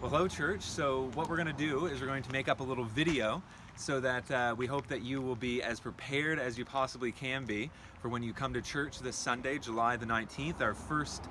Well, hello church. So what we're going to do is we're going to make up a little video so that we hope that you will be as prepared as you possibly can be for when you come to church this Sunday, July the 19th, our first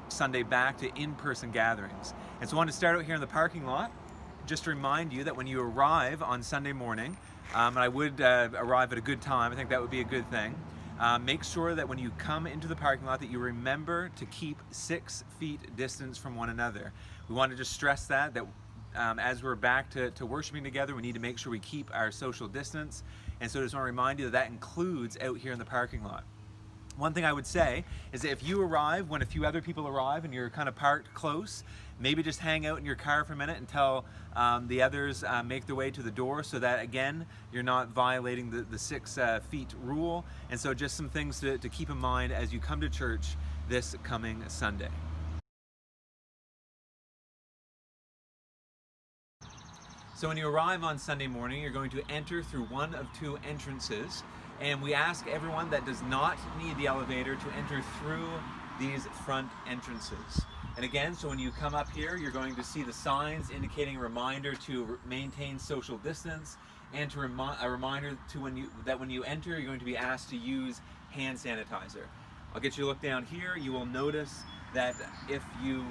Sunday back to in-person gatherings. And so I want to start out here in the parking lot just to remind you that when you arrive on Sunday morning, and I would arrive at a good time, I think that would be a good thing. Make sure that when you come into the parking lot that you remember to keep 6 feet distance from one another. We want to just stress that as we're back to worshiping together, we need to make sure we keep our social distance. And so I just want to remind you that includes out here in the parking lot. One thing I would say is that if you arrive when a few other people arrive and you're kind of parked close, maybe just hang out in your car for a minute until the others make their way to the door, so that again you're not violating the 6 feet rule. And so just some things to keep in mind as you come to church this coming Sunday. So when you arrive on Sunday morning, you're going to enter through one of 2 entrances. And we ask everyone that does not need the elevator to enter through these front entrances. And again, so when you come up here, you're going to see the signs indicating a reminder to maintain social distance, and to a reminder to when you enter, you're going to be asked to use hand sanitizer. I'll get you a look down here. You will notice that if you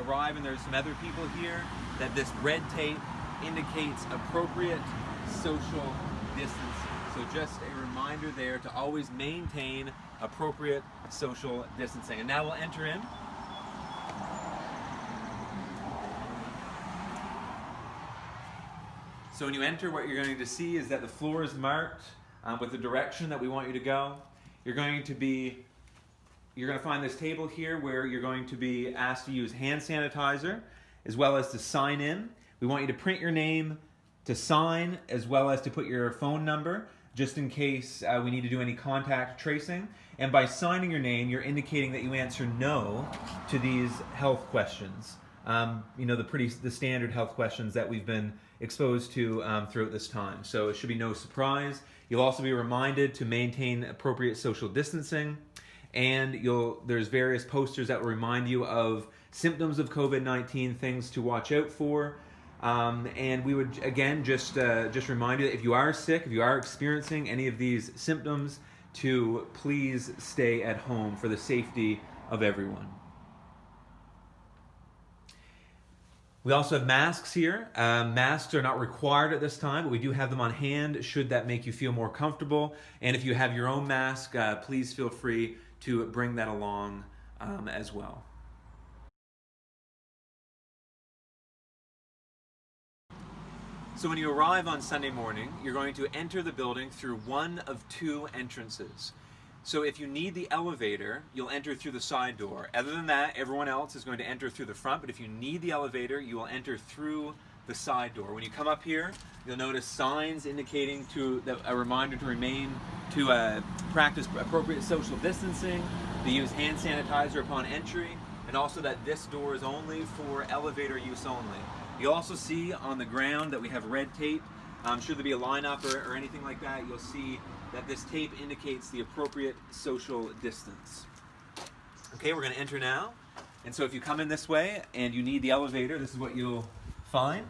arrive and there's some other people here, that this red tape indicates appropriate social distancing. So just a reminder there to always maintain appropriate social distancing. And now we'll enter in. So when you enter, what you're going to see is that the floor is marked with the direction that we want you to go. You're going to find this table here where you're going to be asked to use hand sanitizer as well as to sign in. We want you to print your name, to sign, as well as to put your phone number, just in case we need to do any contact tracing. And by signing your name, you're indicating that you answer no to these health questions. The standard health questions that we've been exposed to throughout this time. So it should be no surprise. You'll also be reminded to maintain appropriate social distancing. And there's various posters that will remind you of symptoms of COVID-19, things to watch out for. And we would again just remind you that if you are sick, if you are experiencing any of these symptoms, to please stay at home for the safety of everyone. We also have masks here. Masks are not required at this time, but we do have them on hand should that make you feel more comfortable. And if you have your own mask, please feel free to bring that along as well. So when you arrive on Sunday morning, you're going to enter the building through one of 2 entrances. So if you need the elevator, you'll enter through the side door. Other than that, everyone else is going to enter through the front, but if you need the elevator, you will enter through the side door. When you come up here, you'll notice signs indicating a reminder to practice appropriate social distancing, to use hand sanitizer upon entry, and also that this door is only for elevator use only. You'll also see on the ground that we have red tape. Should there be a lineup or anything like that, you'll see that this tape indicates the appropriate social distance. Okay, we're going to enter now. And so if you come in this way and you need the elevator, this is what you'll find.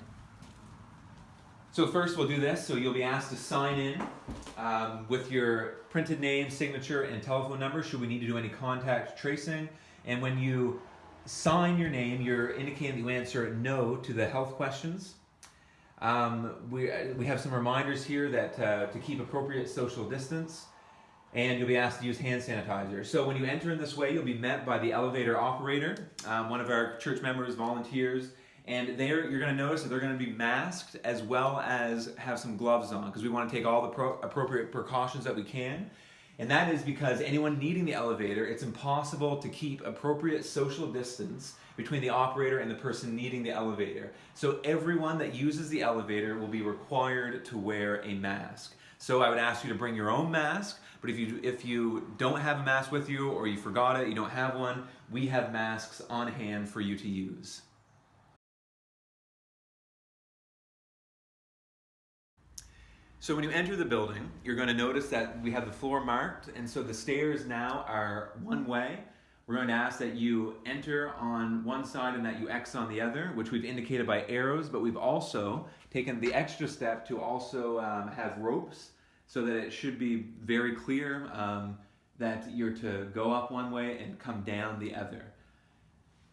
So first we'll do this. So you'll be asked to sign in with your printed name, signature, and telephone number should we need to do any contact tracing. And when you sign your name, you're indicating that you answer no to the health questions. We have some reminders here that to keep appropriate social distance, and you'll be asked to use hand sanitizer. So when you enter in this way, you'll be met by the elevator operator, one of our church members, volunteers, and you're going to notice that they're going to be masked as well as have some gloves on, because we want to take all the appropriate precautions that we can. And that is because anyone needing the elevator, it's impossible to keep appropriate social distance between the operator and the person needing the elevator. So everyone that uses the elevator will be required to wear a mask. So I would ask you to bring your own mask, but if you don't have a mask with you or you forgot it, you don't have one, we have masks on hand for you to use. So when you enter the building, you're going to notice that we have the floor marked, and so the stairs now are one way. We're going to ask that you enter on one side and that you exit on the other, which we've indicated by arrows, but we've also taken the extra step to also have ropes so that it should be very clear that you're to go up one way and come down the other.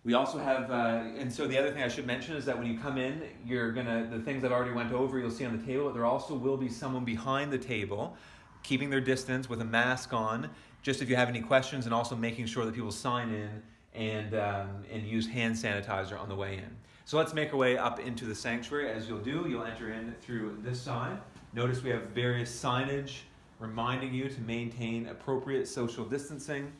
We also have, and so the other thing I should mention is that when you come in, the things I've already went over, you'll see on the table, but there also will be someone behind the table keeping their distance with a mask on, just if you have any questions, and also making sure that people sign in and use hand sanitizer on the way in. So let's make our way up into the sanctuary. As you'll do, you'll enter in through this side. Notice we have various signage reminding you to maintain appropriate social distancing.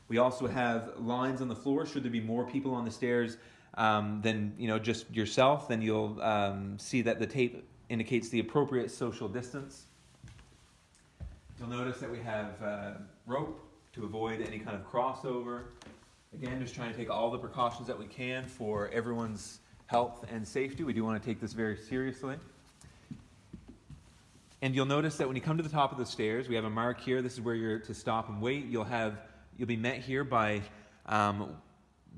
We also have lines on the floor. Should there be more people on the stairs than just yourself, then you'll see that the tape indicates the appropriate social distance. You'll notice that we have rope to avoid any kind of crossover. Again, just trying to take all the precautions that we can for everyone's health and safety. We do want to take this very seriously. And you'll notice that when you come to the top of the stairs, we have a mark here. This is where you're to stop and wait. You'll be met here by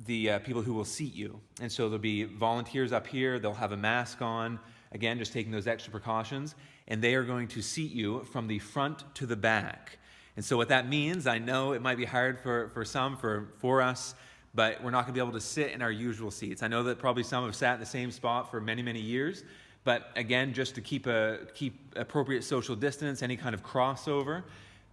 the people who will seat you. And so there'll be volunteers up here. They'll have a mask on. Again, just taking those extra precautions. And they are going to seat you from the front to the back. And so what that means, I know it might be hard for us, but we're not going to be able to sit in our usual seats. I know that probably some have sat in the same spot for many, many years. But again, just to keep appropriate social distance, any kind of crossover,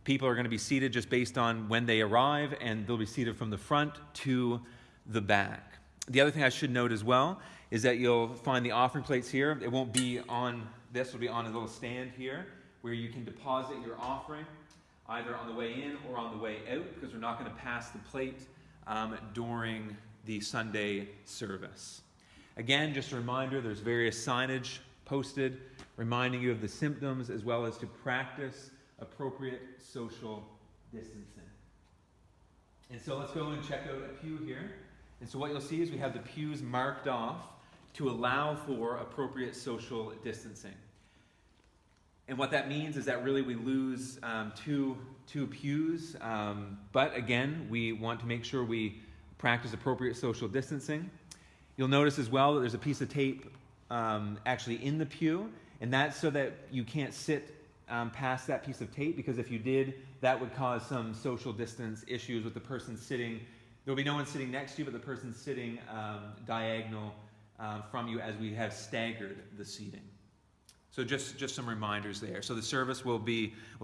people are going to be seated just based on when they arrive, and they'll be seated from the front to the back. The other thing I should note as well is that you'll find the offering plates here. It won't be on this, will be on a little stand here where you can deposit your offering either on the way in or on the way out, because we're not going to pass the plate during the Sunday service. Again, just a reminder, there's various signage posted reminding you of the symptoms as well as to practice appropriate social distancing. And so let's go and check out a pew here. And so what you'll see is we have the pews marked off to allow for appropriate social distancing. And what that means is that really we lose two pews. But again, we want to make sure we practice appropriate social distancing. You'll notice as well that there's a piece of tape actually in the pew, and that's so that you can't sit past that piece of tape, because if you did, that would cause some social distance issues with the person sitting. There'll be no one sitting next to you, but the person sitting diagonal from you as we have staggered the seating. So just some reminders there. So the service will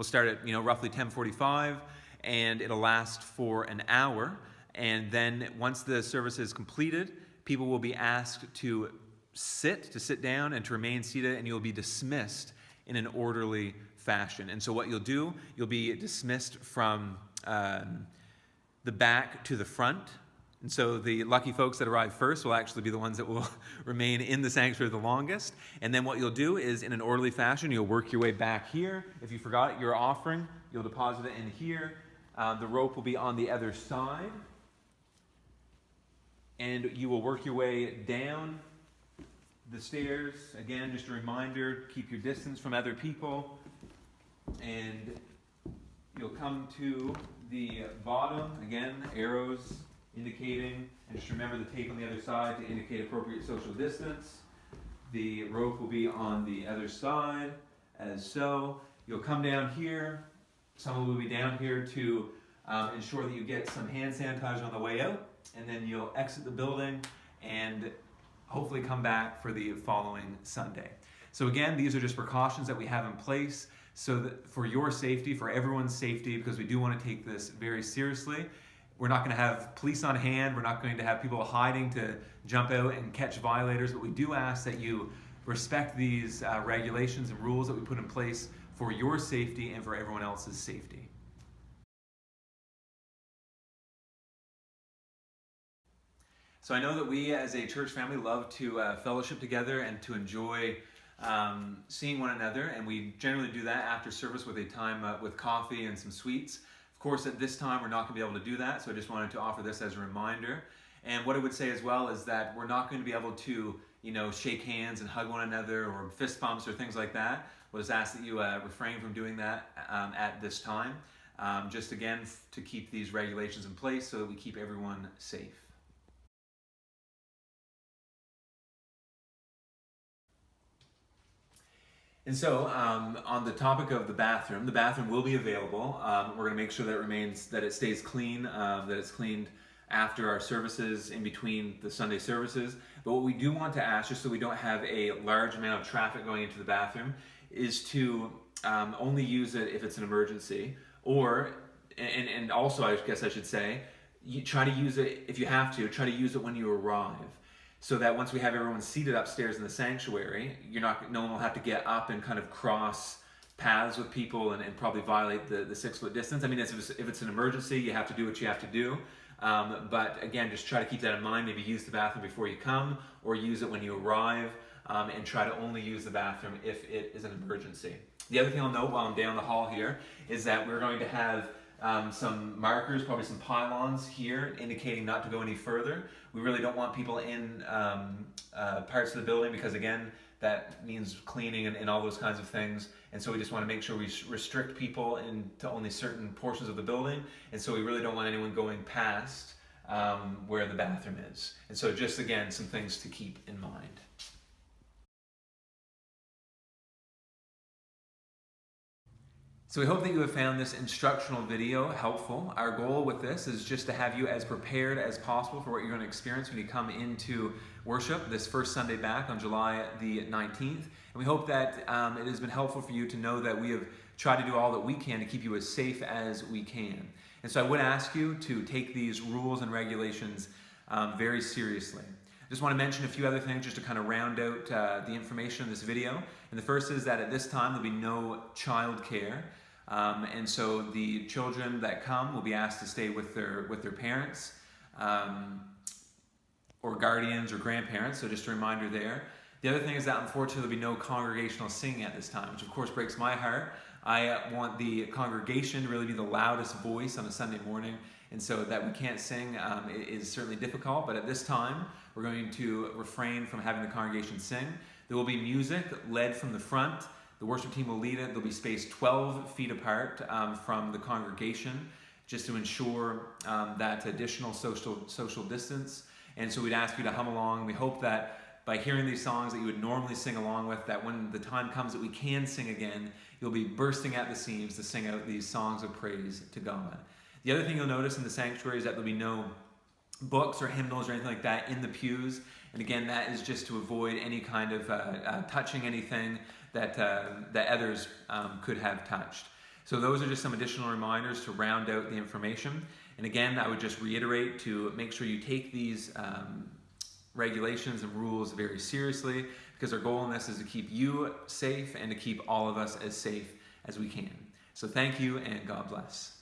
start at roughly 10:45, and it'll last for an hour. And then once the service is completed, people will be asked to sit down and to remain seated, and you'll be dismissed in an orderly fashion. And so what you'll do, you'll be dismissed from the back to the front. And so the lucky folks that arrive first will actually be the ones that will remain in the sanctuary the longest. And then what you'll do is, in an orderly fashion, you'll work your way back here. If you forgot your offering, you'll deposit it in here. The rope will be on the other side. And you will work your way down the stairs. Again, just a reminder, keep your distance from other people. And you'll come to the bottom. Again, arrows indicating, and just remember the tape on the other side to indicate appropriate social distance. The rope will be on the other side, as so. You'll come down here. Someone will be down here to ensure that you get some hand sanitizer on the way out, and then you'll exit the building and hopefully come back for the following Sunday. So again, these are just precautions that we have in place so that for your safety, for everyone's safety, because we do want to take this very seriously. We're not going to have police on hand. We're not going to have people hiding to jump out and catch violators, but we do ask that you respect these regulations and rules that we put in place for your safety and for everyone else's safety. So I know that we as a church family love to fellowship together and to enjoy seeing one another, and we generally do that after service with a time with coffee and some sweets. Of course, at this time, we're not going to be able to do that, so I just wanted to offer this as a reminder. And what I would say as well is that we're not going to be able to, shake hands and hug one another or fist bumps or things like that. We'll just ask that you refrain from doing that at this time. just again to keep these regulations in place so that we keep everyone safe. And so, on the topic of the bathroom will be available. We're going to make sure that it stays clean, that it's cleaned after our services, in between the Sunday services. But what we do want to ask, just so we don't have a large amount of traffic going into the bathroom, is to only use it if it's an emergency, or, and also I guess I should say, you try to use it, if you have to, try to use it when you arrive. So that once we have everyone seated upstairs in the sanctuary, no one will have to get up and kind of cross paths with people and probably violate the 6 foot distance. I mean, if it's an emergency, you have to do what you have to do. But again, just try to keep that in mind. Maybe use the bathroom before you come, or use it when you arrive, and try to only use the bathroom if it is an emergency. The other thing I'll note while I'm down the hall here is that we're going to have some markers, probably some pylons here, indicating not to go any further. We really don't want people in parts of the building, because again, that means cleaning and all those kinds of things. And so we just want to make sure we restrict people into only certain portions of the building. And so we really don't want anyone going past where the bathroom is. And so just again, some things to keep in mind. So we hope that you have found this instructional video helpful. Our goal with this is just to have you as prepared as possible for what you're going to experience when you come into worship this first Sunday back on July the 19th. And we hope that it has been helpful for you to know that we have tried to do all that we can to keep you as safe as we can. And so I would ask you to take these rules and regulations very seriously. I just want to mention a few other things just to kind of round out the information in this video. And the first is that at this time there'll be no child care. And so the children that come will be asked to stay with their parents or guardians or grandparents, so just a reminder there. The other thing is that unfortunately there'll be no congregational singing at this time, which of course breaks my heart. I want the congregation to really be the loudest voice on a Sunday morning, and so that we can't sing is certainly difficult, but at this time we're going to refrain from having the congregation sing. There will be music led from the front. The worship team will lead it. They'll be spaced 12 feet apart from the congregation, just to ensure that additional social distance. And so we'd ask you to hum along. We hope that by hearing these songs that you would normally sing along with, that when the time comes that we can sing again, you'll be bursting at the seams to sing out these songs of praise to God. The other thing you'll notice in the sanctuary is that there'll be no books or hymnals or anything like that in the pews. And again, that is just to avoid any kind of touching anything that others could have touched. So those are just some additional reminders to round out the information. And again, I would just reiterate to make sure you take these regulations and rules very seriously, because our goal in this is to keep you safe and to keep all of us as safe as we can. So thank you, and God bless.